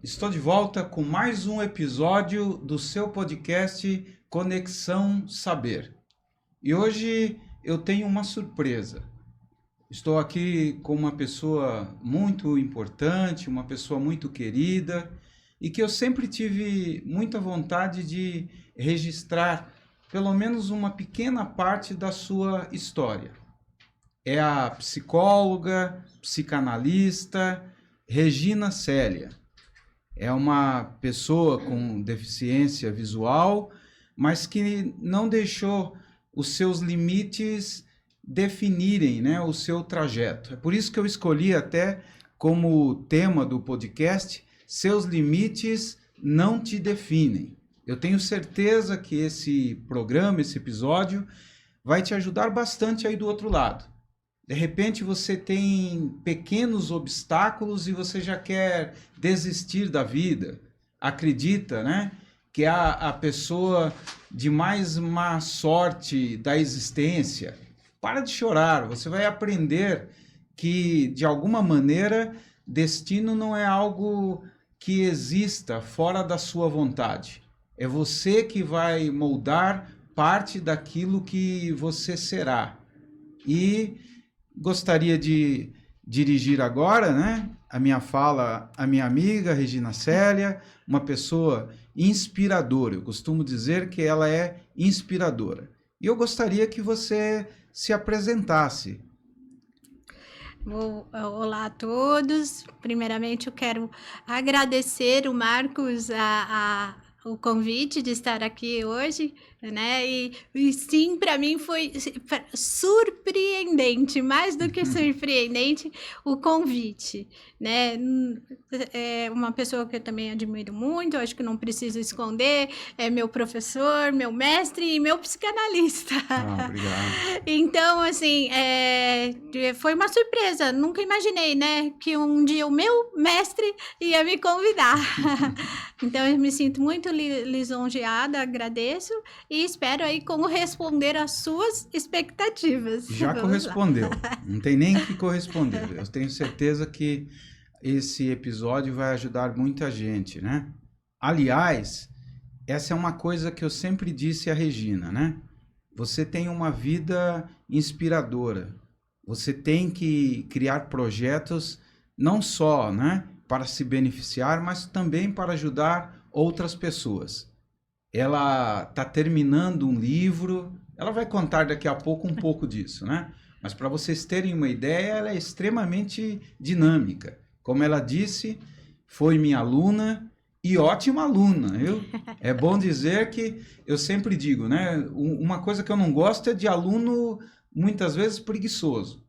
Estou de volta com mais um episódio do seu podcast Conexão Saber. E hoje eu tenho uma surpresa. Estou aqui com uma pessoa muito importante, uma pessoa muito querida e que eu sempre tive muita vontade de registrar pelo menos uma pequena parte da sua história. É a psicóloga, psicanalista Regina Célia. É uma pessoa com deficiência visual, mas que não deixou os seus limites definirem, né, o seu trajeto. É por isso que eu escolhi até como tema do podcast, Seus Limites Não Te Definem. Eu tenho certeza que esse programa, esse episódio, vai te ajudar bastante aí do outro lado. De repente você tem pequenos obstáculos e você já quer desistir da vida. Acredita, né? Que é a pessoa de mais má sorte da existência. Para de chorar, você vai aprender que, de alguma maneira, destino não é algo que exista fora da sua vontade. É você que vai moldar parte daquilo que você será. E gostaria de dirigir agora, né, a minha fala à minha amiga Regina Célia, uma pessoa inspiradora. Eu costumo dizer que ela é inspiradora. E eu gostaria que você se apresentasse. Olá a todos. Primeiramente, eu quero agradecer o Marcos o convite de estar aqui hoje, né? E sim, para mim foi surpreendente, mais do que surpreendente, o convite, né? É uma pessoa que eu também admiro muito, acho que não preciso esconder, é meu professor, meu mestre e meu psicanalista. Obrigado. Então, assim, foi uma surpresa, nunca imaginei, né, que um dia o meu mestre ia me convidar. Então, eu me sinto muito lisonjeada, agradeço e espero aí corresponder às suas expectativas. Já correspondeu, não tem nem que corresponder. Eu tenho certeza que esse episódio vai ajudar muita gente, né? Aliás, essa é uma coisa que eu sempre disse à Regina, né? Você tem uma vida inspiradora. Você tem que criar projetos não só, né, para se beneficiar, mas também para ajudar outras pessoas. Ela está terminando um livro, ela vai contar daqui a pouco disso, né? Mas para vocês terem uma ideia, ela é extremamente dinâmica. Como ela disse, foi minha aluna e ótima aluna, viu? É bom dizer que eu sempre digo, né? Uma coisa que eu não gosto é de aluno muitas vezes preguiçoso.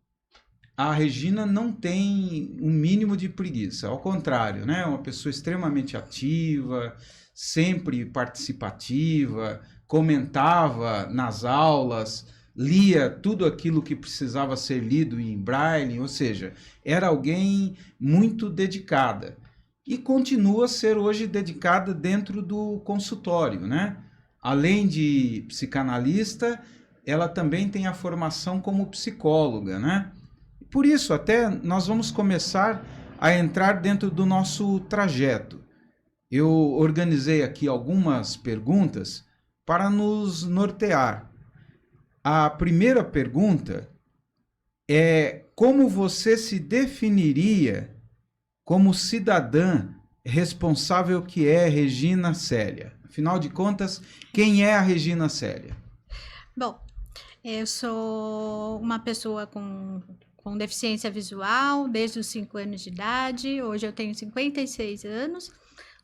A Regina não tem um mínimo de preguiça, ao contrário, né? É uma pessoa extremamente ativa, sempre participativa, comentava nas aulas, lia tudo aquilo que precisava ser lido em braille, ou seja, era alguém muito dedicada. E continua a ser hoje dedicada dentro do consultório, né? Além de psicanalista, ela também tem a formação como psicóloga, né? Por isso, até nós vamos começar a entrar dentro do nosso trajeto. Eu organizei aqui algumas perguntas para nos nortear. A primeira pergunta é: como você se definiria como cidadã responsável que é Regina Célia? Afinal de contas, quem é a Regina Célia? Bom, eu sou uma pessoa com deficiência visual desde os 5 anos de idade. Hoje eu tenho 56 anos.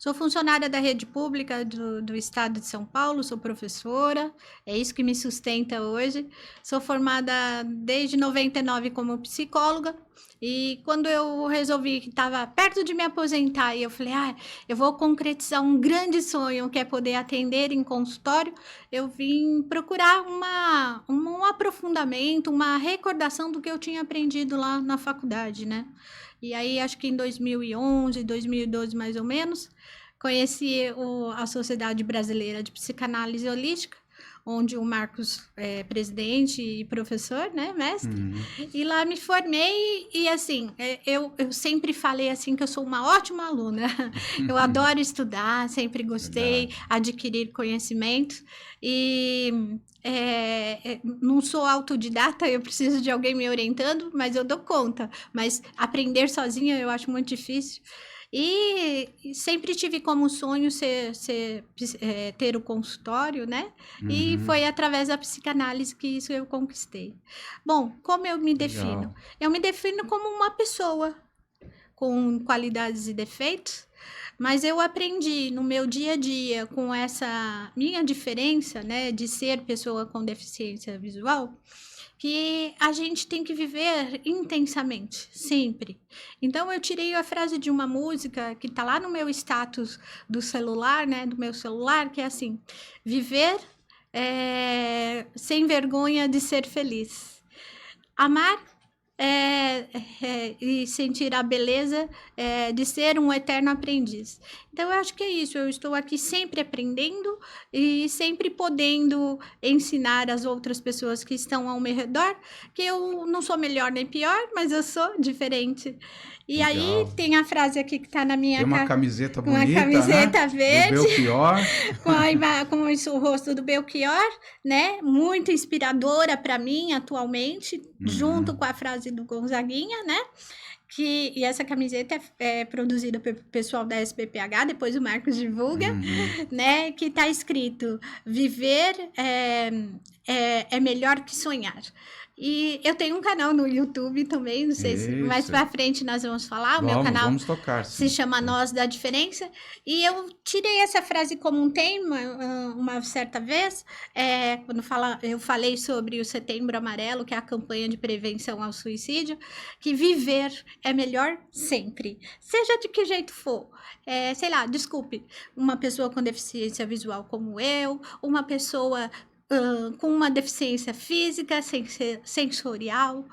Sou funcionária da rede pública do estado de São Paulo, sou professora, é isso que me sustenta hoje. Sou formada desde 99 como psicóloga e quando eu resolvi que estava perto de me aposentar e eu falei, eu vou concretizar um grande sonho que é poder atender em consultório, eu vim procurar um aprofundamento, uma recordação do que eu tinha aprendido lá na faculdade, né? E aí, acho que em 2011, 2012 mais ou menos, conheci a Sociedade Brasileira de Psicanálise Holística, onde o Marcos é presidente e professor, né, mestre. Uhum. E lá me formei e, assim, eu sempre falei, assim, que eu sou uma ótima aluna. Eu adoro estudar, sempre gostei, Verdade. adquirir conhecimento e não sou autodidata, eu preciso de alguém me orientando, mas eu dou conta. Mas aprender sozinha eu acho muito difícil. E sempre tive como sonho ter o consultório, né? E Uhum. foi através da psicanálise que isso eu conquistei. Bom, como eu me defino? Legal. Eu me defino como uma pessoa com qualidades e defeitos, mas eu aprendi no meu dia a dia com essa minha diferença, né, de ser pessoa com deficiência visual, que a gente tem que viver intensamente, sempre. Então eu tirei a frase de uma música que está lá no meu status do celular, né, do meu celular, que é assim: viver sem vergonha de ser feliz. Amar e sentir a beleza de ser um eterno aprendiz. Então, eu acho que é isso. Eu estou aqui sempre aprendendo e sempre podendo ensinar as outras pessoas que estão ao meu redor que eu não sou melhor nem pior, mas eu sou diferente. E aí Legal. tem a frase aqui que está na Tem minha uma camiseta uma bonita, né? camiseta Do verde Belchior. com o rosto do Belchior, né? Muito inspiradora para mim atualmente, junto Uhum. com a frase do Gonzaguinha, né? E essa camiseta é produzida pelo pessoal da SPPH, depois o Marcos divulga, Uhum. né? Que está escrito: viver é melhor que sonhar. E eu tenho um canal no YouTube também, não sei se mais Isso. para frente nós vamos falar. O meu canal Vamos tocar, se sim. chama Nós da Diferença. E eu tirei essa frase como um tema uma certa vez, quando eu falei sobre o Setembro Amarelo, que é a campanha de prevenção ao suicídio, que viver é melhor sempre, seja de que jeito for. Sei lá, desculpe, uma pessoa com deficiência visual como eu, uma pessoa com uma deficiência física, sensorial,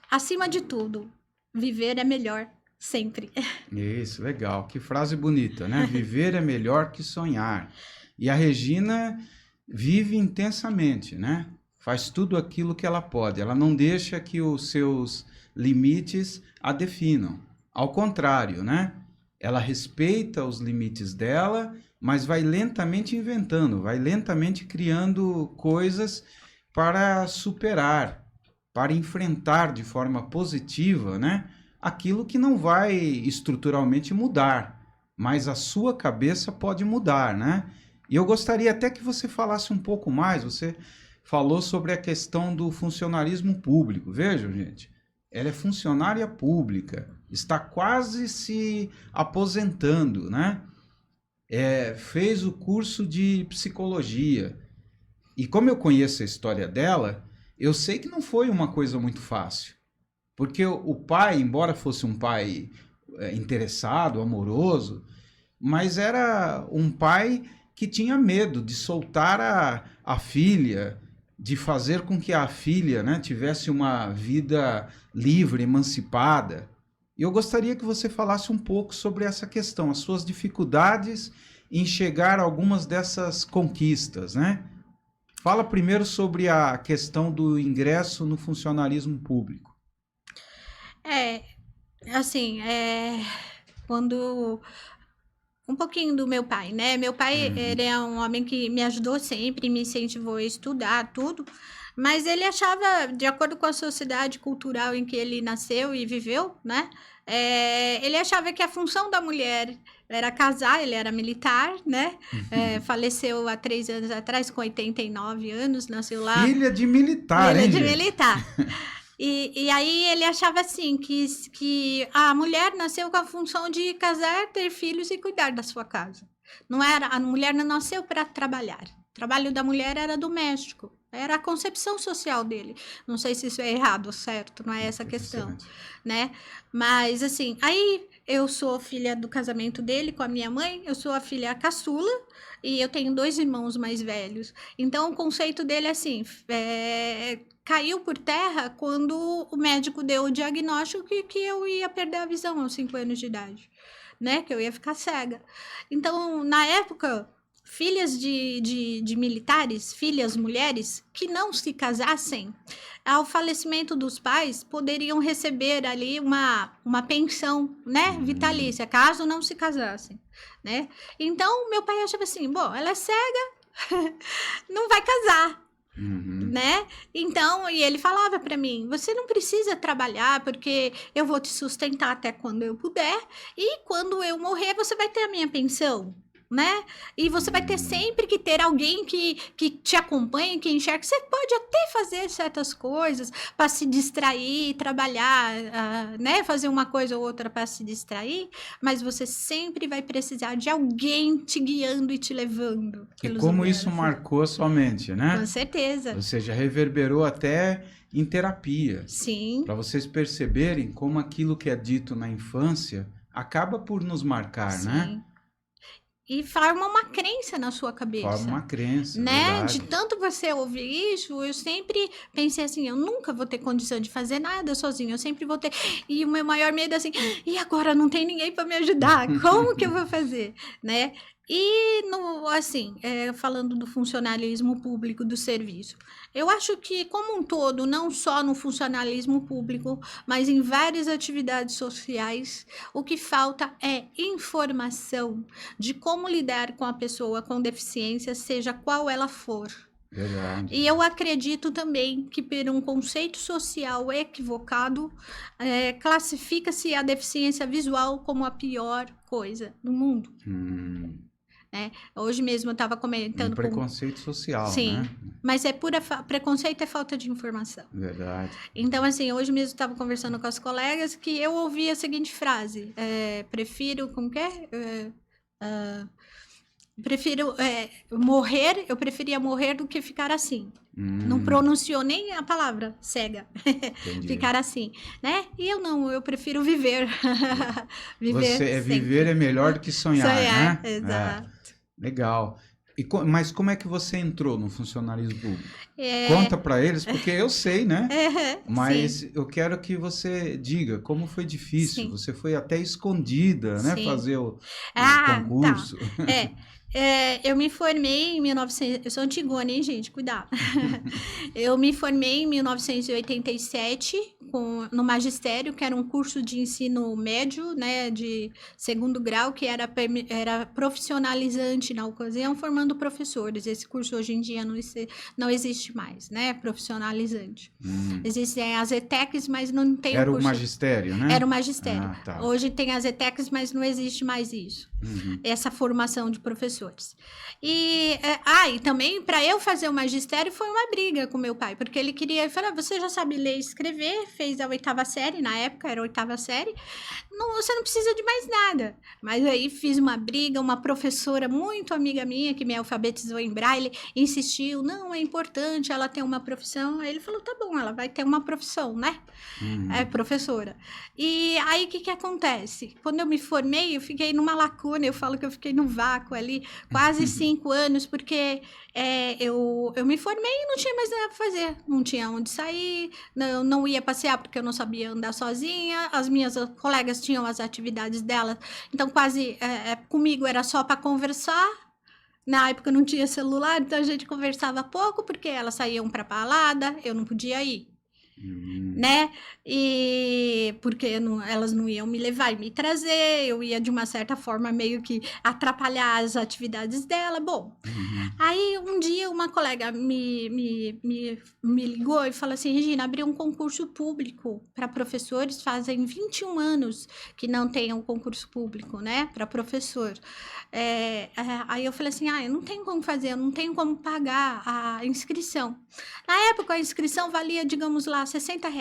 acima de tudo, viver é melhor sempre. Isso, legal. Que frase bonita, né? Viver é melhor que sonhar. E a Regina vive intensamente, né? Faz tudo aquilo que ela pode. Ela não deixa que os seus limites a definam. Ao contrário, né? Ela respeita os limites dela, mas vai lentamente inventando, vai lentamente criando coisas para superar, para enfrentar de forma positiva, né? Aquilo que não vai estruturalmente mudar, mas a sua cabeça pode mudar, né? E eu gostaria até que você falasse um pouco mais. Você falou sobre a questão do funcionarismo público. Vejam, gente, ela é funcionária pública, está quase se aposentando, né? Fez o curso de psicologia. E como eu conheço a história dela, eu sei que não foi uma coisa muito fácil. Porque o pai, embora fosse um pai interessado, amoroso, mas era um pai que tinha medo de soltar a filha, de fazer com que a filha, né, tivesse uma vida livre, emancipada. E eu gostaria que você falasse um pouco sobre essa questão, as suas dificuldades em chegar a algumas dessas conquistas, né? Fala primeiro sobre a questão do ingresso no funcionalismo público. É, assim, quando um pouquinho do meu pai, né? Meu pai, ele Uhum. é um homem que me ajudou sempre, me incentivou a estudar tudo, mas ele achava, de acordo com a sociedade cultural em que ele nasceu e viveu, né? Ele achava que a função da mulher era casar, ele era militar, né? Faleceu há 3 anos atrás, com 89 anos, nasceu lá, Filha de militar, filha hein, de gente? militar. E aí ele achava assim que a mulher nasceu com a função de casar, ter filhos e cuidar da sua casa. Não era, a mulher não nasceu para trabalhar. O trabalho da mulher era doméstico. Era a concepção social dele. Não sei se isso é errado ou certo, não é essa a questão, Interessante. né? Mas assim, aí eu sou filha do casamento dele com a minha mãe, eu sou a filha caçula e eu tenho 2 irmãos mais velhos. Então o conceito dele é assim, caiu por terra quando o médico deu o diagnóstico que eu ia perder a visão aos 5 anos de idade, né? Que eu ia ficar cega. Então, na época, filhas de militares, filhas mulheres, que não se casassem, ao falecimento dos pais, poderiam receber ali uma pensão, né, vitalícia, caso não se casassem, né? Então, meu pai achava assim, bom, ela é cega, não vai casar, né? Então, e ele falava para mim, você não precisa trabalhar porque eu vou te sustentar até quando eu puder e quando eu morrer você vai ter a minha pensão, né? E você vai ter sempre que ter alguém que te acompanhe, que enxergue. Você pode até fazer certas coisas para se distrair, trabalhar, né? Fazer uma coisa ou outra para se distrair, mas você sempre vai precisar de alguém te guiando e te levando E pelos como lugares. isso marcou a sua mente, né? Com certeza. Ou seja, reverberou até em terapia. Sim. Para vocês perceberem como aquilo que é dito na infância acaba por nos marcar, Sim. né? E forma uma crença na sua cabeça. Forma uma crença, né? verdade. De tanto você ouvir isso, eu sempre pensei assim, eu nunca vou ter condição de fazer nada sozinho, eu sempre vou ter. E o meu maior medo é assim, e agora não tem ninguém para me ajudar, como que eu vou fazer, né? E assim, falando do funcionalismo público do serviço, eu acho que como um todo, não só no funcionalismo público, mas em várias atividades sociais, o que falta é informação de como lidar com a pessoa com deficiência, seja qual ela for. Verdade. E eu acredito também que, por um conceito social equivocado, classifica-se a deficiência visual como a pior coisa do mundo. Né? Hoje mesmo eu estava comentando... preconceito social, Sim, né? mas é pura... Preconceito é falta de informação. Verdade. Então, assim, hoje mesmo eu estava conversando com as colegas que eu ouvi a seguinte frase. Prefiro... Como que é? Prefiro morrer, eu preferia morrer do que ficar assim. Não pronunciou nem a palavra cega. Ficar assim, né? E eu prefiro viver. Viver é melhor do que sonhar, né? Exato. Legal. Mas como é que você entrou no funcionalismo público? Conta para eles, porque eu sei, né? Mas sim, eu quero que você diga como foi difícil. Sim. Você foi até escondida, né? Sim. Fazer o concurso. Tá. Eu me formei em 1900... Eu sou antigona, hein, gente? Cuidado. Eu me formei em 1987 no magistério, que era um curso de ensino médio, né, de segundo grau, que era profissionalizante na ocasião, formando professores. Esse curso hoje em dia não existe mais, né? Profissionalizante. Existem as ETECs, mas não tem Era o magistério, né? Era o magistério. Tá. Hoje tem as ETECs, mas não existe mais isso. Essa formação de professores. E também, para eu fazer o magistério, foi uma briga com meu pai, porque ele queria... Ele falou, você já sabe ler e escrever, fez a 8ª série, na época era a 8ª série, você não precisa de mais nada. Mas aí fiz uma briga, uma professora muito amiga minha, que me alfabetizou em braille, insistiu, não, é importante ela ter uma profissão. Aí ele falou, tá bom, ela vai ter uma profissão, né? É professora. E aí, o que acontece? Quando eu me formei, eu fiquei numa lacuna, eu falo que eu fiquei num vácuo ali, quase 5 anos, porque eu me formei e não tinha mais nada para fazer, não tinha onde sair, não ia passear porque eu não sabia andar sozinha, as minhas colegas tinham as atividades delas, então quase comigo era só para conversar. Na época não tinha celular, então a gente conversava pouco, porque elas saíam para balada, eu não podia ir. Né? E porque elas não iam me levar e me trazer, eu ia de uma certa forma meio que atrapalhar as atividades dela. Bom, aí um dia uma colega me ligou e falou assim, Regina, abriu um concurso público para professores, fazem 21 anos que não tem um concurso público, né, para professor. Aí eu falei assim, eu não tenho como fazer, eu não tenho como pagar a inscrição. Na época a inscrição valia, digamos lá, R$60.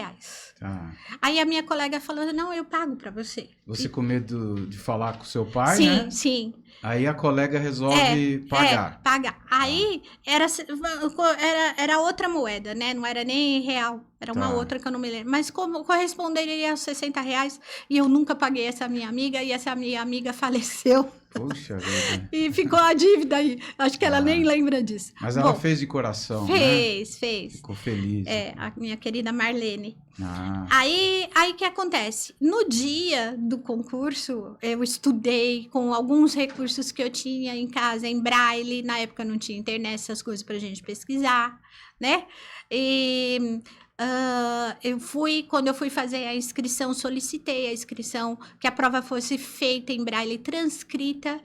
Tá. Aí a minha colega falou, não, eu pago para você. Você com medo de falar com seu pai, sim, né? Sim. Aí a colega resolve pagar. Pagar. Aí era outra moeda, né? Não era nem real. Era uma outra que eu não me lembro. Mas como corresponderia a R$60 e eu nunca paguei essa minha amiga e essa minha amiga faleceu. Puxa vida. E ficou a dívida aí. Acho que ela nem lembra disso. Mas ela Bom, fez de coração, né? fez. Ficou feliz. A minha querida Marlene. Ah, Aí que acontece? No dia do concurso, eu estudei com alguns recursos que eu tinha em casa, em braille. Na época não tinha internet, essas coisas pra gente pesquisar, né? E quando eu fui fazer a inscrição, solicitei a inscrição, que a prova fosse feita em braille, transcrita,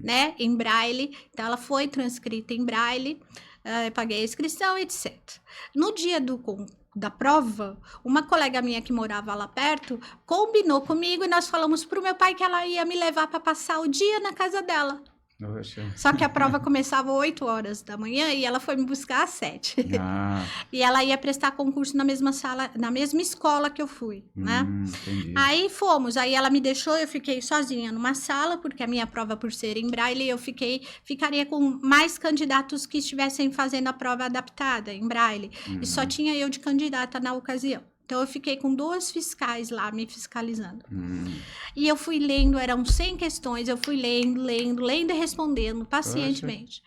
né? Em braille. Então, ela foi transcrita em braille, eu paguei a inscrição, etc. No dia da prova, uma colega minha que morava lá perto combinou comigo e nós falamos pro meu pai que ela ia me levar para passar o dia na casa dela. Poxa. Só que a prova começava às 8 horas da manhã e ela foi me buscar às 7. Ah, E ela ia prestar concurso na mesma sala, na mesma escola que eu fui, né? entendi. Aí fomos, aí ela me deixou, eu fiquei sozinha numa sala, porque a minha prova, por ser em braille, eu ficaria com mais candidatos que estivessem fazendo a prova adaptada em braille. E só tinha eu de candidata na ocasião. Então, eu fiquei com 2 fiscais lá me fiscalizando. E eu fui lendo, eram 100 questões, eu fui lendo e respondendo pacientemente.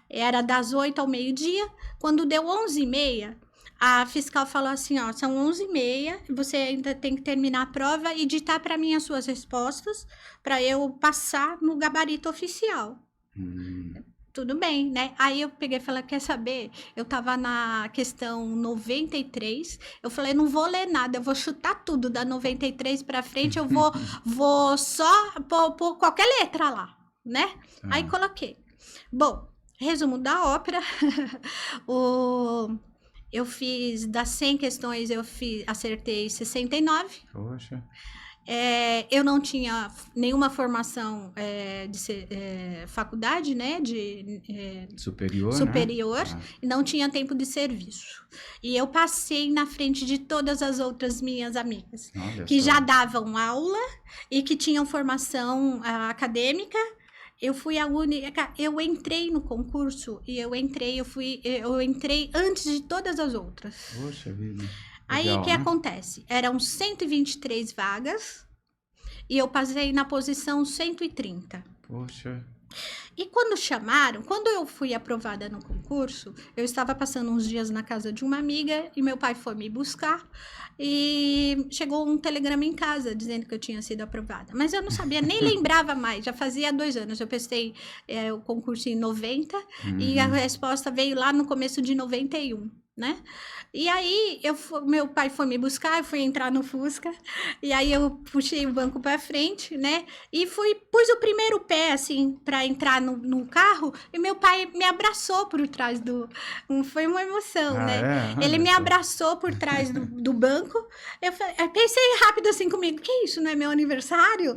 Era das 8 ao meio-dia, quando deu 11h30, a fiscal falou assim, ó, são 11h30, você ainda tem que terminar a prova e ditar para mim as suas respostas, para eu passar no gabarito oficial. Tudo bem, né? Aí eu peguei e falei, quer saber? Eu tava na questão 93, eu falei, não vou ler nada, eu vou chutar tudo da 93 para frente, eu vou só pôr qualquer letra lá, né? Aí coloquei. Bom, resumo da ópera, eu fiz, das 100 questões, acertei 69. Poxa. Eu não tinha nenhuma formação de faculdade, né, superior, né? E não tinha tempo de serviço. E eu passei na frente de todas as outras minhas amigas, Olha que só. já davam aula e que tinham formação acadêmica. Eu fui a única, eu entrei no concurso e eu entrei antes de todas as outras. Poxa vida. Aí, Legal, o que né? acontece? Eram 123 vagas e eu passei na posição 130. Poxa. E quando eu fui aprovada no concurso, eu estava passando uns dias na casa de uma amiga e meu pai foi me buscar e chegou um telegrama em casa dizendo que eu tinha sido aprovada. Mas eu não sabia, nem lembrava mais, já fazia 2 anos. Eu prestei o concurso em 90 e a resposta veio lá no começo de 91. Né? E aí, meu pai foi me buscar, eu fui entrar no Fusca, e aí eu puxei o banco para frente, né? E pus o primeiro pé, assim, para entrar no carro, e meu pai me abraçou por trás foi uma emoção, né? É? Ele Olha me só. abraçou por trás do banco, eu pensei rápido assim comigo, que isso, não é meu aniversário?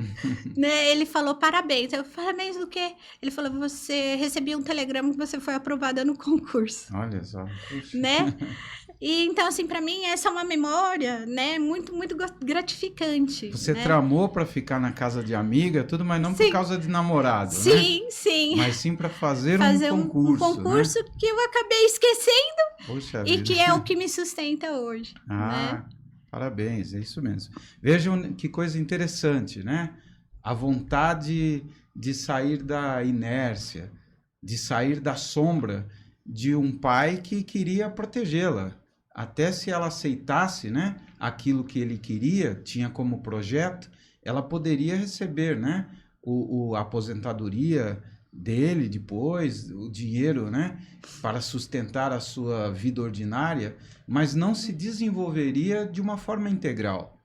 Né? Ele falou, parabéns. Eu falei, parabéns do quê? Ele falou, você recebeu um telegrama que você foi aprovada no concurso. Olha só. Puxa. Né? E então, assim, para mim, essa é uma memória, né, muito, muito gratificante. Você né? tramou para ficar na casa de amiga, tudo, mas não por causa de namorado, né? Sim. Mas sim para fazer um um concurso, concurso né? que eu acabei esquecendo Poxa e vida. que é o que me sustenta hoje. Ah, né? parabéns, é isso mesmo. Vejam que coisa interessante, né? A vontade de sair da inércia, de sair da sombra de um pai que queria protegê-la. Até se ela aceitasse, né, aquilo que ele queria, tinha como projeto, ela poderia receber, né, a aposentadoria dele depois, o dinheiro, né, para sustentar a sua vida ordinária, mas não se desenvolveria de uma forma integral.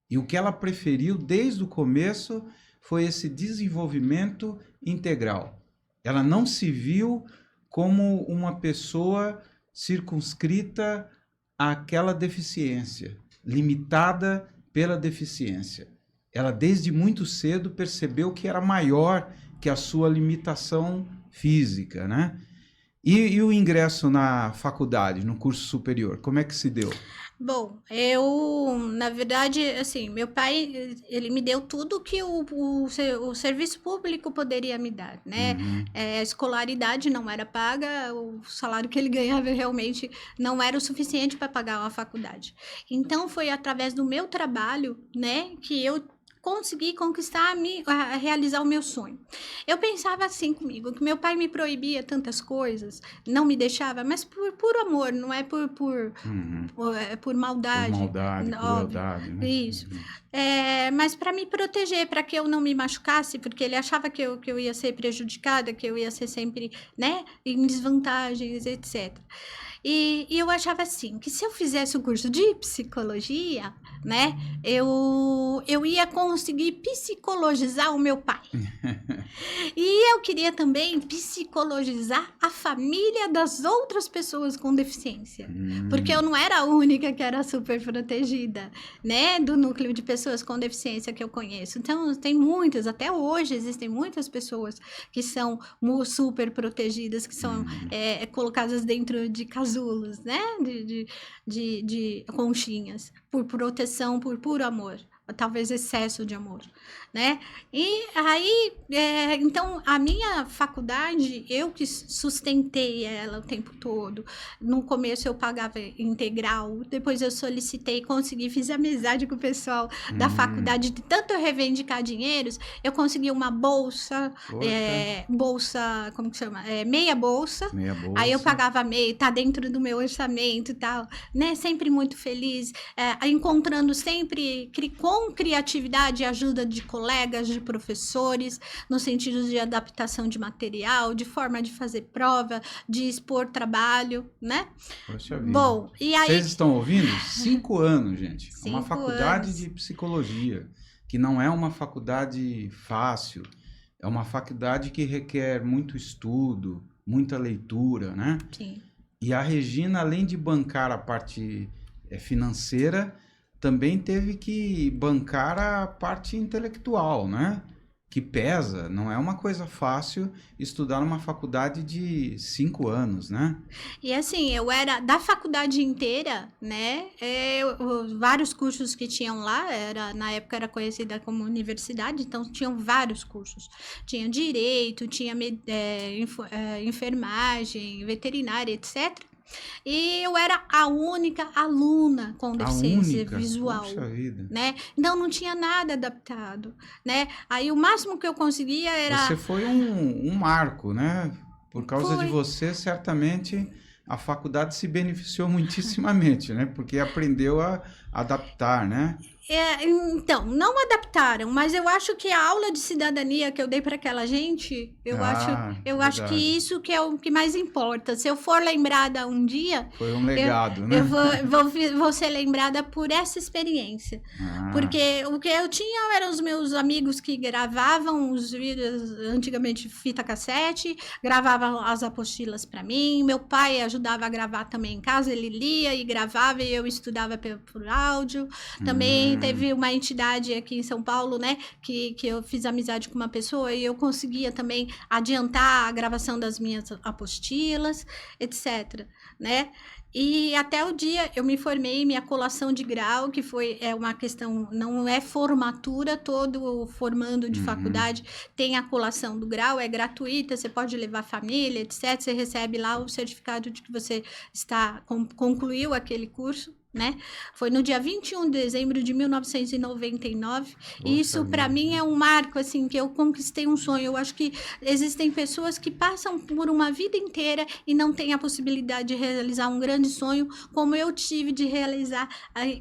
E o que ela preferiu desde o começo foi esse desenvolvimento integral. Ela não se viu como uma pessoa circunscrita àquela deficiência, limitada pela deficiência. Ela, desde muito cedo, percebeu que era maior que a sua limitação física, né? E o ingresso na faculdade, no curso superior, como é que se deu? Bom, na verdade, assim, meu pai, ele me deu tudo que o serviço público poderia me dar, né? A escolaridade não era paga, o salário que ele ganhava realmente não era o suficiente para pagar uma faculdade. Então, foi através do meu trabalho, né, que eu conseguir conquistar, realizar o meu sonho. Eu pensava assim comigo, que meu pai me proibia tantas coisas, não me deixava, mas por amor, não é por Por maldade, maldade, óbvio, crueldade, né? isso. Uhum. Mas para me proteger, para que eu não me machucasse, porque ele achava que eu ia ser prejudicada, que eu ia ser sempre, né, em desvantagens, etc. E eu achava assim, que se eu fizesse o curso de psicologia, né, eu ia conseguir psicologizar o meu pai. E eu queria também psicologizar a família das outras pessoas com deficiência. Porque eu não era a única que era super protegida, né? Do núcleo de pessoas com deficiência que eu conheço. Então, tem muitas, até hoje existem muitas pessoas que são super protegidas, que são colocadas dentro de casulos, né? De conchinhas, por proteção, por puro amor. Talvez excesso de amor, né? E aí, então, a minha faculdade, eu que sustentei ela o tempo todo. No começo eu pagava integral, depois eu solicitei, consegui, fiz amizade com o pessoal da faculdade, de tanto eu reivindicar dinheiros, eu consegui uma bolsa, bolsa, como que chama? Meia bolsa. Meia bolsa. Aí eu pagava meia, tá dentro do meu orçamento e tal, né? Sempre muito feliz, encontrando sempre com criatividade e ajuda de colegas, de professores, no sentido de adaptação de material, de forma de fazer prova, de expor trabalho, né? Poxa vida. Bom, e aí... Vocês estão ouvindo? 5 anos, gente. 5 uma faculdade anos. de psicologia, que não é uma faculdade fácil, é uma faculdade que requer muito estudo, muita leitura, né? Sim. E a Regina, além de bancar a parte financeira, também teve que bancar a parte intelectual, né? Que pesa, não é uma coisa fácil estudar numa faculdade de 5 anos, né? E assim, eu era da faculdade inteira, né? Vários cursos que tinham lá, na época era conhecida como universidade, então tinham vários cursos. Tinha direito, tinha enfermagem, veterinária, etc. E eu era a única aluna com deficiência visual, poxa vida. né? Então não tinha nada adaptado, né? Aí o máximo que eu conseguia era... Você foi um marco, né? Por causa de você, certamente a faculdade se beneficiou muitissimamente, né? Porque aprendeu a adaptar, né? Então, não adaptaram, mas eu acho que a aula de cidadania que eu dei para aquela gente, eu acho que isso que é o que mais importa. Se eu for lembrada um dia... Foi um legado, né? Eu vou ser lembrada por essa experiência. Porque o que eu tinha eram os meus amigos que gravavam os vídeos, antigamente fita cassete, gravavam as apostilas para mim. Meu pai ajudava a gravar também em casa, ele lia e gravava e eu estudava por áudio. Também teve uma entidade aqui em São Paulo, né, que eu fiz amizade com uma pessoa e eu conseguia também adiantar a gravação das minhas apostilas, etc, né? E até o dia eu me formei, minha colação de grau, que é uma questão, não é formatura, todo formando de faculdade tem a colação do grau, é gratuita, você pode levar família, etc. Você recebe lá o certificado de que você concluiu aquele curso, né? Foi no dia 21 de dezembro de 1999. E isso, para mim, é um marco, assim, que eu conquistei um sonho. Eu acho que existem pessoas que passam por uma vida inteira e não têm a possibilidade de realizar um grande sonho, como eu tive de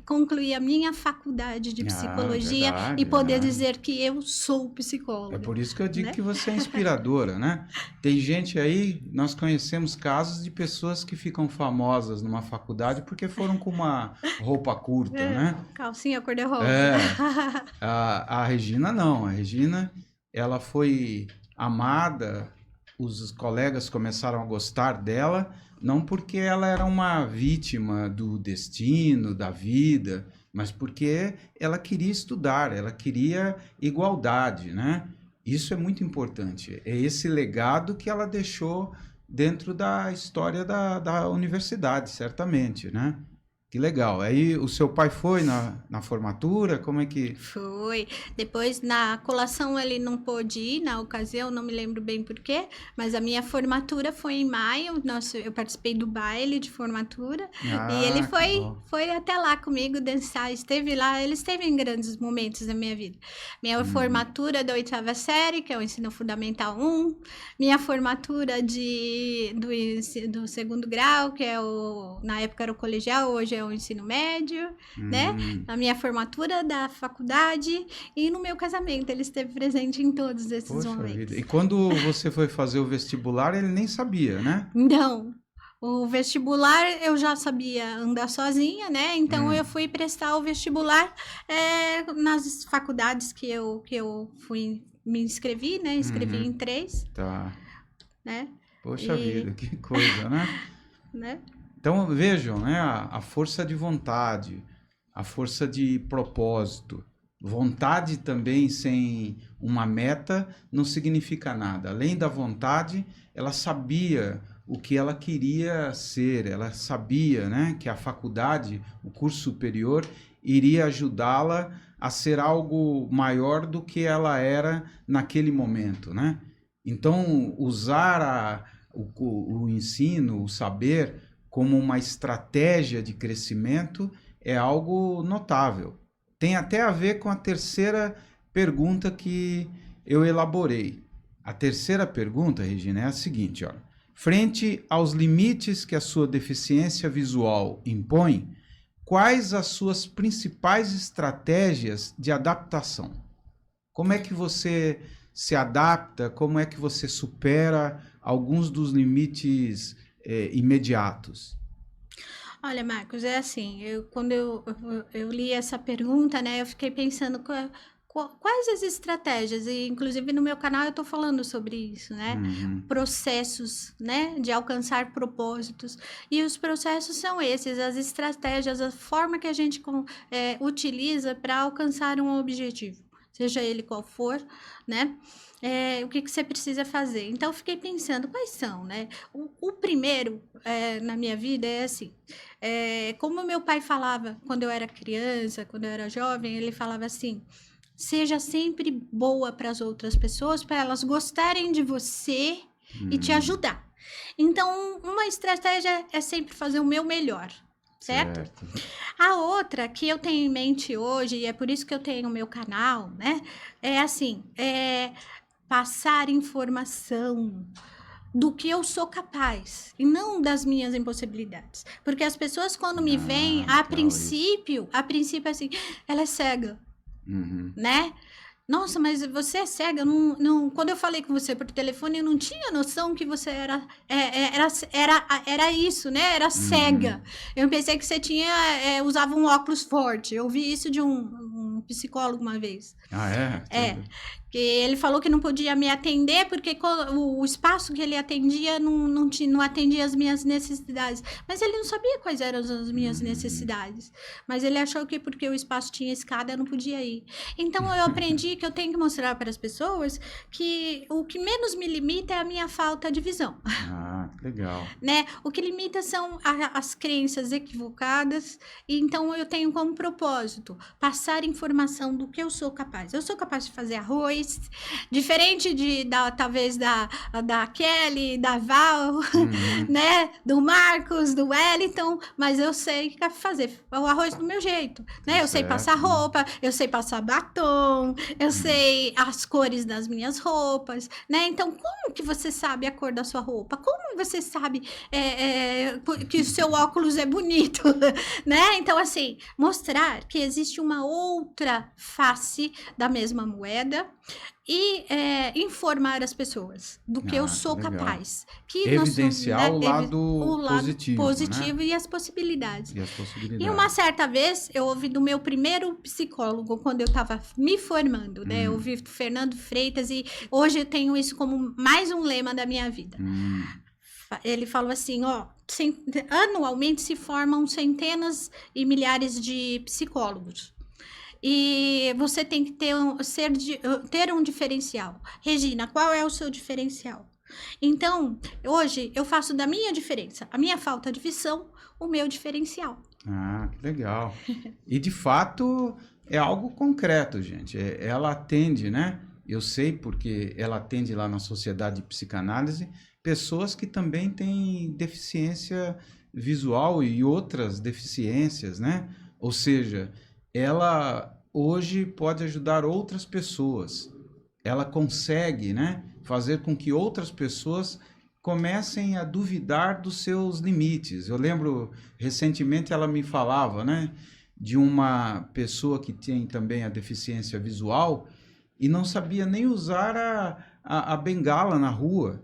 concluir a minha faculdade de psicologia e poder dizer que eu sou psicóloga. É por isso que eu digo, né, que você é inspiradora, né? Tem gente aí, nós conhecemos casos de pessoas que ficam famosas numa faculdade porque foram com uma roupa curta, né? Calcinha cor-de-rosa. A Regina não. A Regina, ela foi amada, os colegas começaram a gostar dela, não porque ela era uma vítima do destino, da vida, mas porque ela queria estudar, ela queria igualdade, né? Isso é muito importante. É esse legado que ela deixou dentro da história da universidade, certamente, né? Que legal. Aí o seu pai foi na formatura? Como é que... Foi. Depois, na colação, ele não pôde ir, na ocasião, não me lembro bem por quê, mas a minha formatura foi em maio. Eu participei do baile de formatura e ele foi até lá comigo dançar. Esteve lá, ele esteve em grandes momentos da minha vida. Minha formatura da 8ª série, que é o ensino fundamental 1, minha formatura do 2º grau, que é na época era o colegial, hoje é o ensino médio, né? Na minha formatura da faculdade e no meu casamento. Ele esteve presente em todos esses momentos. Vida. E quando você foi fazer o vestibular, ele nem sabia, né? Não. O vestibular eu já sabia andar sozinha, né? Então eu fui prestar o vestibular nas faculdades que eu me inscrevi, né? Inscrevi em 3. Tá. Né? Poxa vida, que coisa, né? Né? Então, vejam, né? A força de vontade, a força de propósito. Vontade também sem uma meta não significa nada. Além da vontade, ela sabia o que ela queria ser. Ela sabia, né, que a faculdade, o curso superior, iria ajudá-la a ser algo maior do que ela era naquele momento, né? Então, usar o ensino, o saber, como uma estratégia de crescimento é algo notável. Tem até a ver com a terceira pergunta que eu elaborei. A terceira pergunta, Regina, é a seguinte, olha. Frente aos limites que a sua deficiência visual impõe, quais as suas principais estratégias de adaptação? Como é que você se adapta? Como é que você supera alguns dos limites imediatos? Olha, Marcos, é assim, quando eu li essa pergunta, né, eu fiquei pensando quais as estratégias, e inclusive no meu canal eu tô falando sobre isso, né, processos, né, de alcançar propósitos, e os processos são esses, as estratégias, a forma que a gente utiliza para alcançar um objetivo, seja ele qual for, né, o que você precisa fazer. Então, eu fiquei pensando, quais são, né? O primeiro na minha vida é assim, como meu pai falava quando eu era criança, quando eu era jovem, ele falava assim, seja sempre boa para as outras pessoas, para elas gostarem de você e te ajudar. Então, uma estratégia é sempre fazer o meu melhor. Certo? A outra que eu tenho em mente hoje, e é por isso que eu tenho o meu canal, né? É assim, passar informação do que eu sou capaz e não das minhas impossibilidades. Porque as pessoas quando me veem, a princípio assim, ela é cega, né? Nossa, mas você é cega? Quando eu falei com você por telefone, eu não tinha noção que você era isso, né? Era cega. Eu pensei que você usava um óculos forte. Eu ouvi isso de um psicólogo uma vez. Ah, é? Que ele falou que não podia me atender porque o espaço que ele atendia não atendia as minhas necessidades. Mas ele não sabia quais eram as minhas necessidades. Mas ele achou que porque o espaço tinha escada, eu não podia ir. Então, eu aprendi que eu tenho que mostrar para as pessoas que o que menos me limita é a minha falta de visão. Ah, legal. Né? O que limita são as crenças equivocadas. E então, eu tenho como propósito passar informação do que eu sou capaz. Eu sou capaz de fazer arroz, diferente talvez da Kelly, da Val, né? Do Marcos, do Wellington, mas eu sei fazer o arroz do meu jeito, né? Eu sei passar roupa, eu sei passar batom, eu sei as cores das minhas roupas, né? Então, como que você sabe a cor da sua roupa? Como você sabe que o seu óculos é bonito, né? Então, assim, mostrar que existe uma outra face da mesma moeda e informar as pessoas do que eu sou capaz. Que evidenciar o lado positivo, né? E as possibilidades. E uma certa vez, eu ouvi do meu primeiro psicólogo, quando eu estava me formando, né? Eu ouvi Fernando Freitas e hoje eu tenho isso como mais um lema da minha vida. Ele falou assim, anualmente se formam centenas e milhares de psicólogos. E você tem que ter um diferencial. Regina, qual é o seu diferencial? Então, hoje eu faço da minha diferença, a minha falta de visão, o meu diferencial. Ah, que legal. E de fato é algo concreto, gente. Ela atende, né? Eu sei porque ela atende lá na Sociedade de Psicanálise pessoas que também têm deficiência visual e outras deficiências, né? Ou seja, ela hoje pode ajudar outras pessoas. Ela consegue, né, fazer com que outras pessoas comecem a duvidar dos seus limites. Eu lembro, recentemente ela me falava, né, de uma pessoa que tem também a deficiência visual e não sabia nem usar a bengala na rua.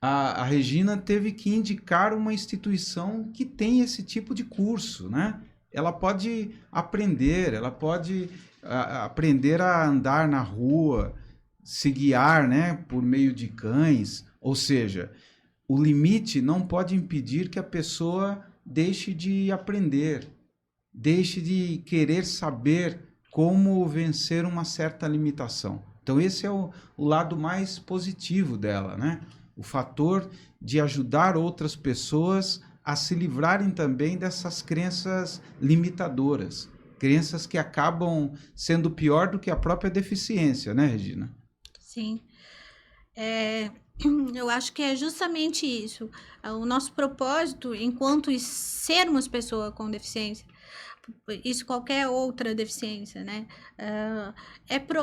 A Regina teve que indicar uma instituição que tem esse tipo de curso, né? Ela pode aprender, ela pode aprender a andar na rua, se guiar, né, por meio de cães. Ou seja, o limite não pode impedir que a pessoa deixe de aprender, deixe de querer saber como vencer uma certa limitação. Então, esse é o lado mais positivo dela, né? O fator de ajudar outras pessoas a se livrarem também dessas crenças limitadoras, crenças que acabam sendo pior do que a própria deficiência, né, Regina? Sim. É, eu acho que é justamente isso. O nosso propósito, enquanto sermos pessoa com deficiência, isso qualquer outra deficiência, né?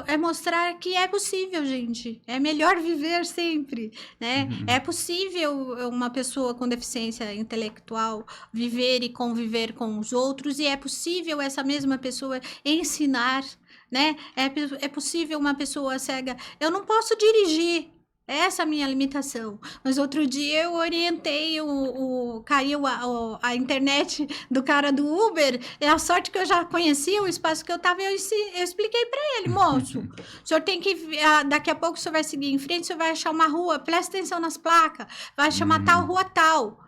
É mostrar que é possível, gente. É melhor viver sempre, né? É possível uma pessoa com deficiência intelectual viver e conviver com os outros, e é possível essa mesma pessoa ensinar, né? É possível uma pessoa cega. Eu não posso dirigir. Essa é a minha limitação. Mas outro dia eu orientei, caiu a internet do cara do Uber. É a sorte que eu já conhecia o espaço que eu estava. Eu expliquei para ele, moço. O senhor tem que. Daqui a pouco o senhor vai seguir em frente, o senhor vai achar uma rua. Presta atenção nas placas. Vai chamar tal rua tal.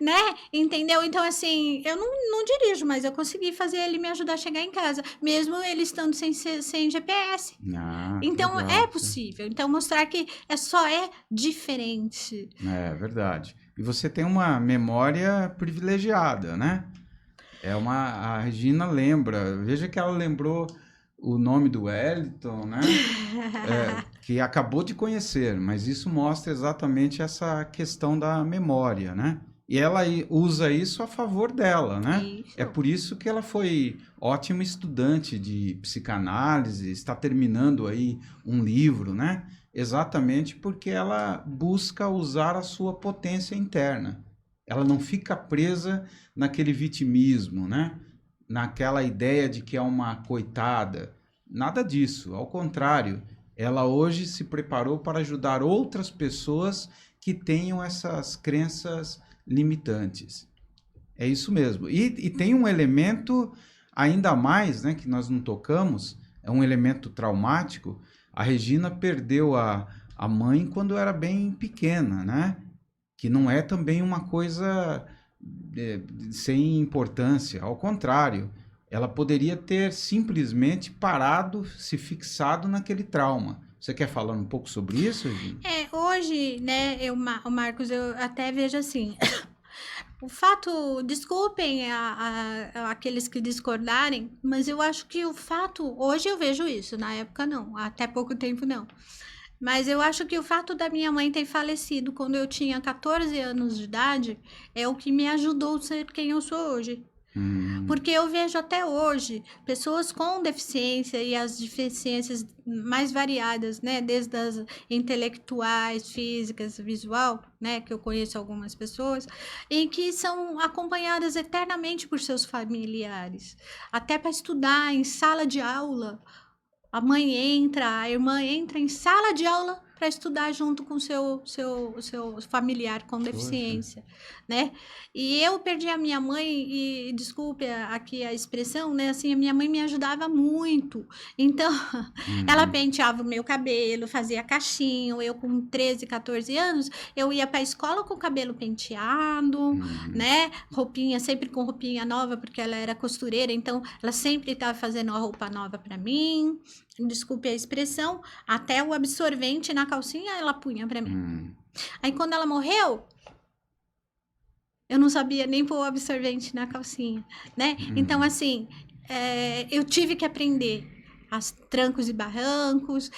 Né? Entendeu? Então, assim, eu não dirijo, mas eu consegui fazer ele me ajudar a chegar em casa, mesmo ele estando sem GPS. Ah, que Então, é legal. possível. Então, mostrar que só é diferente. É verdade. E você tem uma memória privilegiada, né? A Regina lembra, veja que ela lembrou o nome do Wellington, né? Que acabou de conhecer, mas isso mostra exatamente essa questão da memória, né? E ela usa isso a favor dela, né? Isso. É por isso que ela foi ótima estudante de psicanálise, está terminando aí um livro, né? Exatamente porque ela busca usar a sua potência interna. Ela não fica presa naquele vitimismo, né? Naquela ideia de que é uma coitada. Nada disso, ao contrário, ela hoje se preparou para ajudar outras pessoas que tenham essas crenças limitantes. É isso mesmo. E tem um elemento ainda mais, né, que nós não tocamos, é um elemento traumático. A Regina perdeu a mãe quando era bem pequena, né? Que não é também uma coisa sem importância. Ao contrário, ela poderia ter simplesmente parado, se fixado naquele trauma. Você quer falar um pouco sobre isso, Regina? Hoje, né, Marcos, eu até vejo assim. O fato, desculpem aqueles que discordarem, mas eu acho que o fato, hoje eu vejo isso, na época não, até pouco tempo não. Mas eu acho que o fato da minha mãe ter falecido quando eu tinha 14 anos de idade é o que me ajudou a ser quem eu sou hoje. Porque eu vejo até hoje pessoas com deficiência e as deficiências mais variadas, né? Desde as intelectuais, físicas, visual, né? Que eu conheço algumas pessoas, em que são acompanhadas eternamente por seus familiares. Até para estudar em sala de aula. A mãe entra, a irmã entra em sala de aula para estudar junto com seu familiar com deficiência, né? E eu perdi a minha mãe e desculpe aqui a expressão, né? Assim, a minha mãe me ajudava muito. Então, ela penteava o meu cabelo, fazia cachinho. Eu com 13, 14 anos, eu ia para a escola com o cabelo penteado, né? Roupinha, sempre com roupinha nova, porque ela era costureira, então ela sempre estava fazendo uma roupa nova para mim. Desculpe a expressão, até o absorvente na calcinha ela punha para mim. Aí quando ela morreu, eu não sabia nem pôr absorvente na calcinha, né? Então, assim, eu tive que aprender as trancos e barrancos,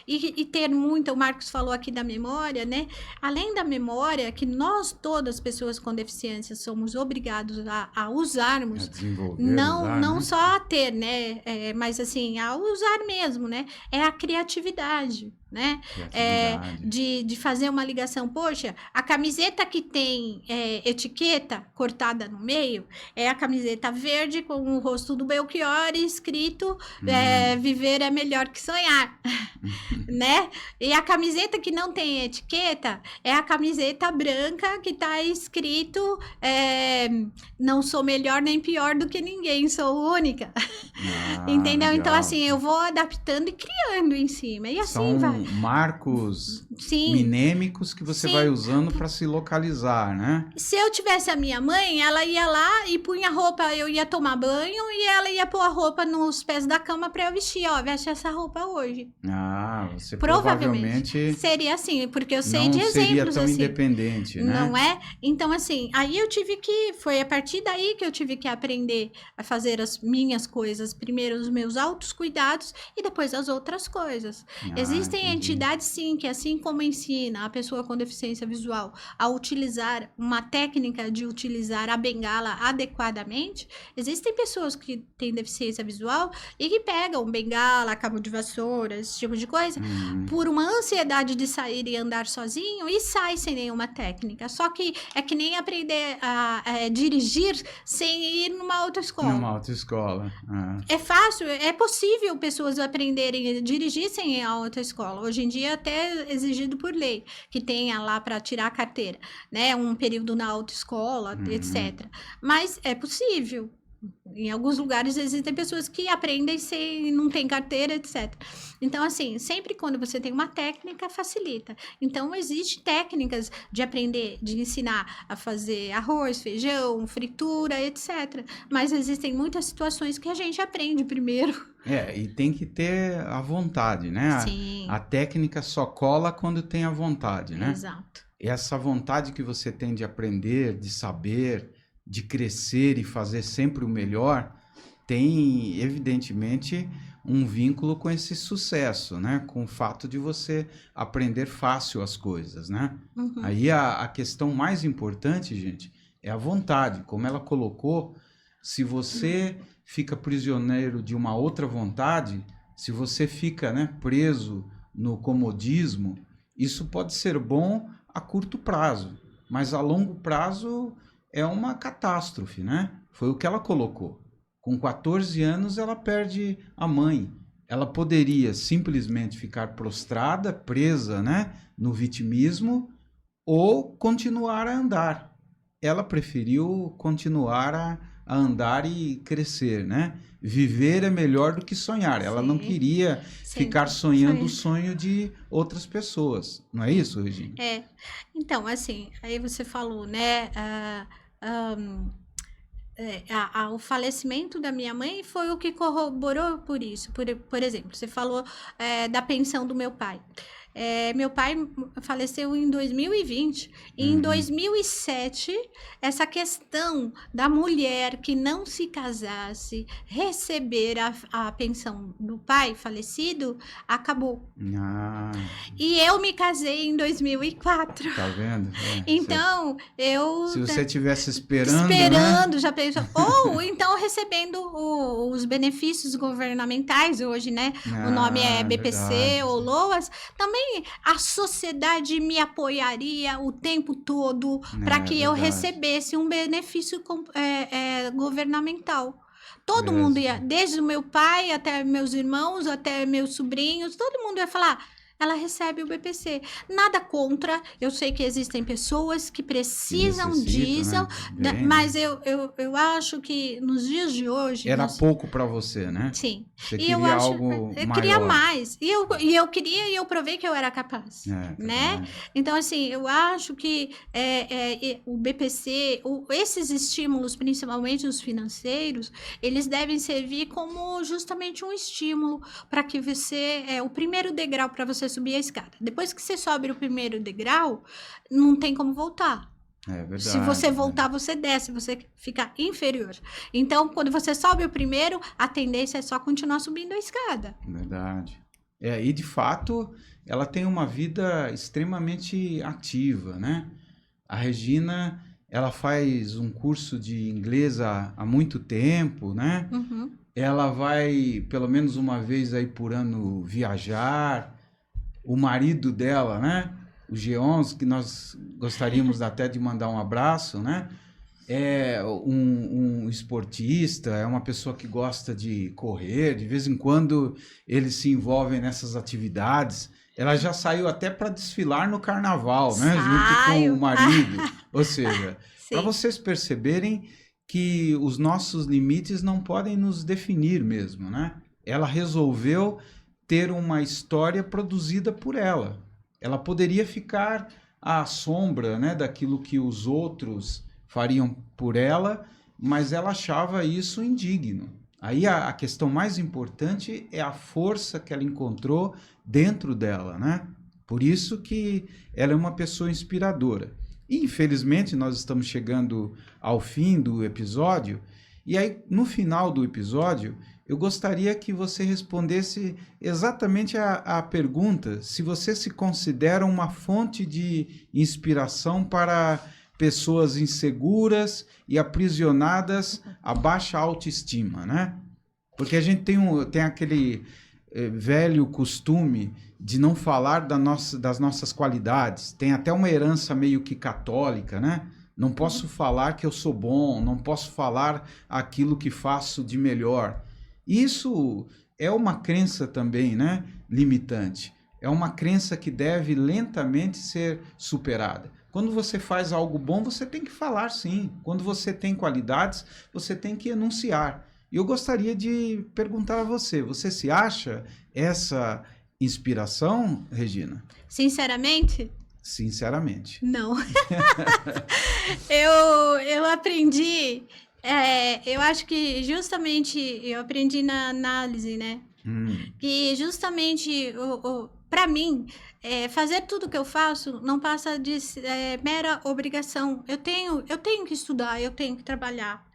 e ter muita, o Marcos falou aqui da memória, né? Além da memória, que nós, todas as pessoas com deficiência, somos obrigados a usarmos, não né? só a ter, né? Mas assim, a usar mesmo, né? É a criatividade, né? De fazer uma ligação. Poxa, a camiseta que tem etiqueta cortada no meio é a camiseta verde com o rosto do Belchior escrito viver é melhor que sonhar, né? E a camiseta que não tem etiqueta é a camiseta branca que tá escrito não sou melhor nem pior do que ninguém, sou única. Entendeu? Legal. Então, assim, eu vou adaptando e criando em cima. E assim São vai. marcos minêmicos que você vai usando para se localizar, né? Se eu tivesse a minha mãe, ela ia lá e punha roupa, eu ia tomar banho e ela ia pôr a roupa nos pés da cama para eu vestir. Ó, veste essa roupa hoje. Você provavelmente seria assim, porque eu sei de exemplos assim. Não seria tão assim, independente, né? Não é? Então, assim, aí foi a partir daí que eu tive que aprender a fazer as minhas coisas, primeiro os meus autocuidados e depois as outras coisas. Existem entidades, sim, que assim como ensina a pessoa com deficiência visual a utilizar uma técnica de utilizar a bengala adequadamente, existem pessoas que têm deficiência visual e que pegam bengala, cabo de vassoura, esse tipo de coisa, por uma ansiedade de sair e andar sozinho e sai sem nenhuma técnica. Só que é que nem aprender a dirigir sem ir numa autoescola. Numa autoescola. É fácil, é possível pessoas aprenderem a dirigir sem ir à autoescola. Hoje em dia até exigido por lei, que tenha lá para tirar a carteira, né? Um período na autoescola, etc. Mas é possível. Em alguns lugares existem pessoas que aprendem sem, não tem carteira, etc. Então, assim, sempre quando você tem uma técnica, facilita. Então, existem técnicas de aprender, de ensinar a fazer arroz, feijão, fritura, etc. Mas existem muitas situações que a gente aprende primeiro. E tem que ter a vontade, né? Sim. A técnica só cola quando tem a vontade, né? Exato. E essa vontade que você tem de aprender, de saber, de crescer e fazer sempre o melhor, tem, evidentemente, um vínculo com esse sucesso, né? Com o fato de você aprender fácil as coisas, né? Aí a questão mais importante, gente, é a vontade. Como ela colocou, se você fica prisioneiro de uma outra vontade, se você fica, né, preso no comodismo, isso pode ser bom a curto prazo, mas a longo prazo é uma catástrofe, né? Foi o que ela colocou. Com 14 anos, ela perde a mãe. Ela poderia simplesmente ficar prostrada, presa, né, no vitimismo, ou continuar a andar. Ela preferiu continuar a andar e crescer, né? Viver é melhor do que sonhar. Ela não queria ficar sonhando o sonho de outras pessoas. Não é isso, Regina? Então, assim, aí você falou, né? O falecimento da minha mãe foi o que corroborou por isso. Por exemplo, você falou da pensão do meu pai. Meu pai faleceu em 2020. E em 2007, essa questão da mulher que não se casasse receber a pensão do pai falecido acabou. E eu me casei em 2004. Tá vendo? Então, se você estivesse esperando, né? já pensou. Ou então recebendo os benefícios governamentais hoje, né? O nome é BPC verdade. ou LOAS. Também a sociedade me apoiaria o tempo todo para que eu recebesse um benefício governamental. Todo mundo ia, desde o meu pai até meus irmãos, até meus sobrinhos, todo mundo ia falar: ela recebe o BPC. Nada contra, eu sei que existem pessoas que precisam disso, né? Mas eu acho que nos dias de hoje... Era pouco para você, né? Sim. Você queria algo maior. Eu queria mais. E eu queria e eu provei que eu era capaz, né? Então, assim, eu acho que o BPC, esses estímulos, principalmente os financeiros, eles devem servir como justamente um estímulo para que você... o primeiro degrau para você subir a escada. Depois que você sobe o primeiro degrau, não tem como voltar. É verdade. Se você voltar, você desce, você fica inferior. Então, quando você sobe o primeiro, a tendência é só continuar subindo a escada. Verdade. E de fato, ela tem uma vida extremamente ativa, né? A Regina, ela faz um curso de inglês há muito tempo, né? Uhum. Ela vai, pelo menos uma vez aí por ano, viajar. O marido dela, né? O G11, que nós gostaríamos até de mandar um abraço, né? É um esportista, é uma pessoa que gosta de correr, de vez em quando eles se envolvem nessas atividades. Ela já saiu até para desfilar no carnaval, né? Junto com o Saio. marido. Ou seja, para Sim. vocês perceberem que os nossos limites não podem nos definir mesmo, né? Ela resolveu ter uma história produzida por ela. Ela poderia ficar à sombra, né, daquilo que os outros fariam por ela, mas ela achava isso indigno. Aí a questão mais importante é a força que ela encontrou dentro dela, né? Por isso que ela é uma pessoa inspiradora. E, infelizmente, nós estamos chegando ao fim do episódio, e aí, no final do episódio, eu gostaria que você respondesse exatamente a pergunta se você se considera uma fonte de inspiração para pessoas inseguras e aprisionadas a baixa autoestima, né? Porque a gente tem aquele velho costume de não falar das nossas qualidades. Tem até uma herança meio que católica, né? Não posso falar que eu sou bom, não posso falar aquilo que faço de melhor. Isso é uma crença também, né? Limitante. É uma crença que deve lentamente ser superada. Quando você faz algo bom, você tem que falar sim. Quando você tem qualidades, você tem que enunciar. E eu gostaria de perguntar a você, você se acha essa inspiração, Regina? Sinceramente, Sinceramente. não. Eu aprendi, eu acho que justamente eu aprendi na análise, né? Que justamente para mim, fazer tudo que eu faço não passa de mera obrigação. Eu tenho que estudar, eu tenho que trabalhar.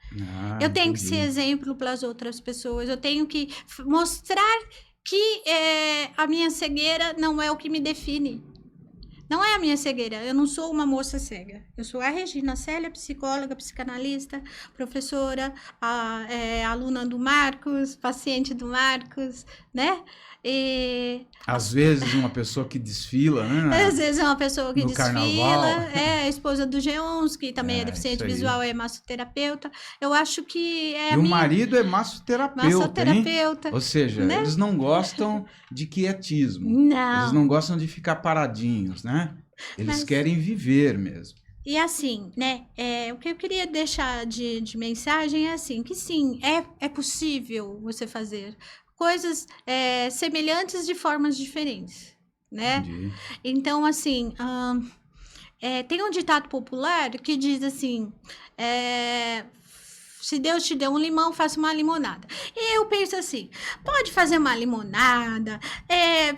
Eu tenho que ser exemplo para as outras pessoas. Eu tenho que mostrar que a minha cegueira não é o que me define. Não é a minha cegueira, eu não sou uma moça cega. Eu sou a Regina Célia, psicóloga, psicanalista, professora, aluna do Marcos, paciente do Marcos, né? Às vezes uma pessoa que desfila, né? Às vezes é uma pessoa que no desfila, carnaval. É a esposa do G11, que também é deficiente visual, é massoterapeuta. Eu acho que o marido é massoterapeuta, hein? Ou seja, né? Eles não gostam de quietismo. Não. Eles não gostam de ficar paradinhos, né? Eles querem viver mesmo. E assim, né, o que eu queria deixar de mensagem é assim, que sim, é possível você fazer coisas semelhantes de formas diferentes, né? Entendi. Então, assim, tem um ditado popular que diz assim, se Deus te deu um limão, faça uma limonada. E eu penso assim, pode fazer uma limonada,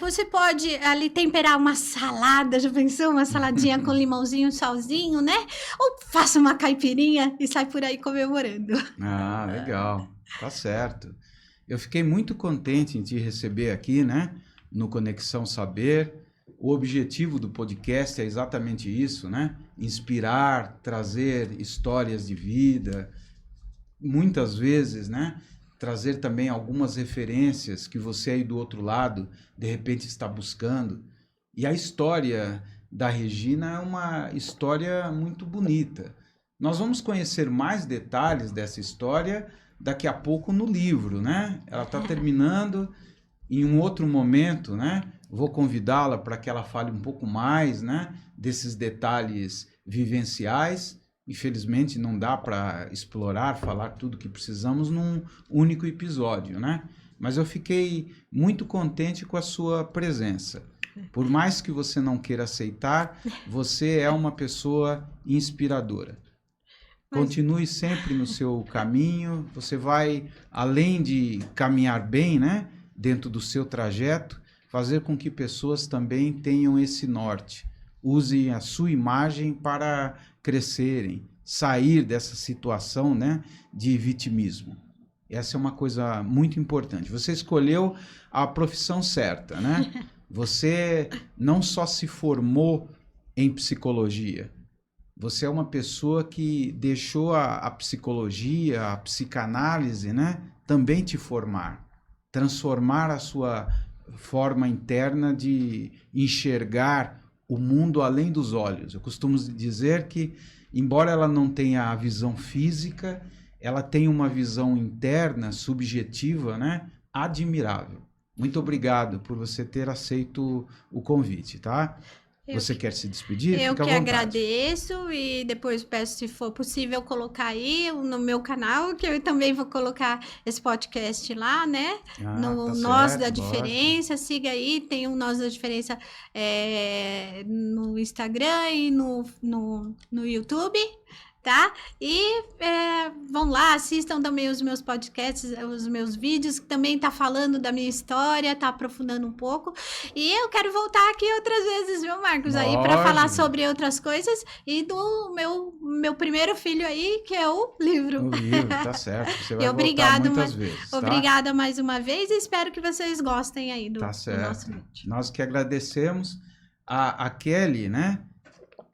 você pode ali temperar uma salada, já pensou? Uma saladinha com limãozinho, salzinho, né? Ou faça uma caipirinha e sai por aí comemorando. Ah, legal. Tá certo. Eu fiquei muito contente em te receber aqui, né? No Conexão Saber. O objetivo do podcast é exatamente isso, né? Inspirar, trazer histórias de vida, muitas vezes, né? Trazer também algumas referências que você aí do outro lado, de repente, está buscando. E a história da Regina é uma história muito bonita. Nós vamos conhecer mais detalhes dessa história daqui a pouco no livro, né? Ela está terminando em um outro momento, né? Vou convidá-la para que ela fale um pouco mais, né? Desses detalhes vivenciais. Infelizmente não dá para explorar, falar tudo que precisamos num único episódio, né? Mas eu fiquei muito contente com a sua presença. Por mais que você não queira aceitar, você é uma pessoa inspiradora. Continue sempre no seu caminho, você vai, além de caminhar bem, né, dentro do seu trajeto, fazer com que pessoas também tenham esse norte. usem a sua imagem para crescerem, sair dessa situação, né, de vitimismo. Essa é uma coisa muito importante. Você escolheu a profissão certa, né? Você não só se formou em psicologia, você é uma pessoa que deixou a psicologia, a psicanálise, né, também te formar, transformar a sua forma interna de enxergar o mundo além dos olhos. Eu costumo dizer que, embora ela não tenha a visão física, ela tem uma visão interna, subjetiva, né, admirável. Muito obrigado por você ter aceito o convite, tá? Você quer se despedir? Eu Fica à que vontade. agradeço e depois peço, se for possível, colocar aí no meu canal, que eu também vou colocar esse podcast lá, né? No Tá Nós certo, da lógico. Diferença. Siga aí, tem o Nós da Diferença no Instagram e no YouTube. Tá? E vão lá, assistam também os meus podcasts, os meus vídeos, que também tá falando da minha história, tá aprofundando um pouco. E eu quero voltar aqui outras vezes, viu, Marcos? Aí para falar Lógico. sobre outras coisas e do meu primeiro filho aí, que é o livro. O livro, tá certo. Você vai voltar Obrigado, muitas vezes, tá? Obrigada mais uma vez e espero que vocês gostem aí do Tá nosso certo. vídeo. Nós que agradecemos. A Kelly, né,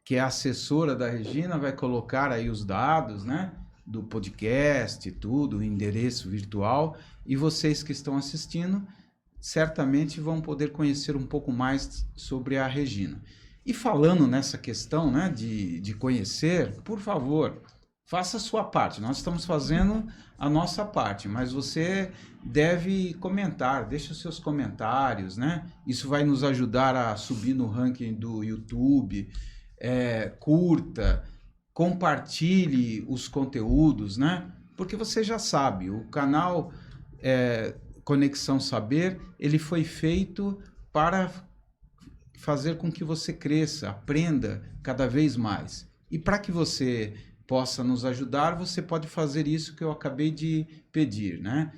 que é a assessora da Regina, vai colocar aí os dados, né, do podcast, tudo, o endereço virtual, e vocês que estão assistindo certamente vão poder conhecer um pouco mais sobre a Regina. E falando nessa questão, né, de conhecer, por favor, faça a sua parte. Nós estamos fazendo a nossa parte, mas você deve comentar, deixa os seus comentários, né? Isso vai nos ajudar a subir no ranking do YouTube. Curta, compartilhe os conteúdos, né? Porque você já sabe, o canal Conexão Saber, ele foi feito para fazer com que você cresça, aprenda cada vez mais. E para que você possa nos ajudar, você pode fazer isso que eu acabei de pedir, né?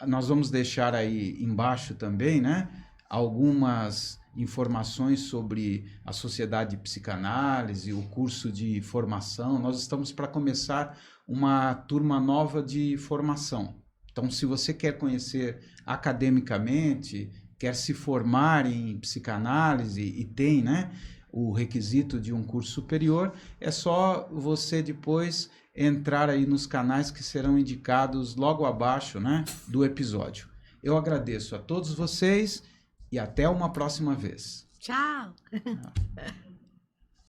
Nós vamos deixar aí embaixo também, né, algumas informações sobre a Sociedade de Psicanálise, o curso de formação. Nós estamos para começar uma turma nova de formação. Então, se você quer conhecer academicamente, quer se formar em psicanálise e tem, né, o requisito de um curso superior, é só você depois entrar aí nos canais que serão indicados logo abaixo, né, do episódio. Eu agradeço a todos vocês e até uma próxima vez. Tchau!